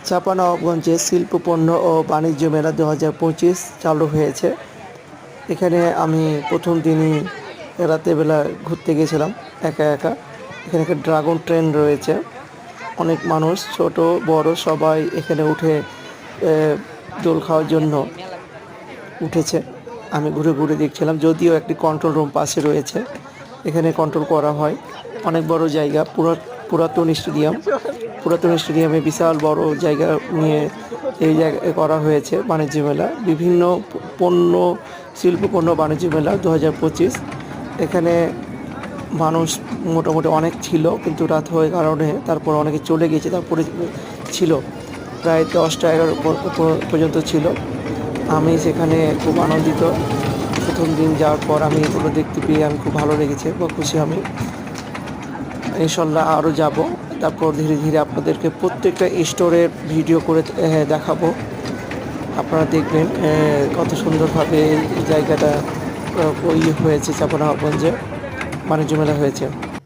চাঁপানবাবগঞ্জে শিল্পপণ্য ও বাণিজ্য মেলা 2025 চালু হয়েছে। এখানে আমি প্রথম দিনই রাতেরবেলা ঘুরতে গেছিলাম একা একা। এখানে একটা ড্রাগন ট্রেন রয়েছে, অনেক মানুষ ছোট বড় সবাই এখানে উঠে দোল খাওয়ার জন্য উঠেছে। আমি ঘুরে ঘুরে দেখছিলাম, যদিও একটি কন্ট্রোল রুম পাশে রয়েছে, এখানে কন্ট্রোল করা হয়। অনেক বড় জায়গা, পুরাতন স্টেডিয়ামে বিশাল বড় জায়গা নিয়ে এই জায়গায় করা হয়েছে বাণিজ্য মেলা। বিভিন্ন পণ্য, শিল্পপণ্য বাণিজ্য মেলা 2025। এখানে মানুষ মোটামুটি অনেক ছিল, কিন্তু রাত হয়ে কারণে তারপর অনেকে চলে গেছে। তারপরে ছিল প্রায় 10টা-11 পর্যন্ত ছিল। আমি সেখানে খুব আনন্দিত। প্রথম দিন যাওয়ার পর আমি এগুলো দেখতে পেয়ে আমি খুব ভালো লেগেছে বা খুশি। আমি ইনশাল্লাহ আরও যাব। তারপর ধীরে ধীরে আপনাদেরকে প্রত্যেকটা স্টোরের ভিডিও করে দেখাবো। আপনারা দেখবেন কত সুন্দরভাবে এই জায়গাটা হয়েছে। চাঁপানবাবগঞ্জে বাণিজ্য মেলা হয়েছে।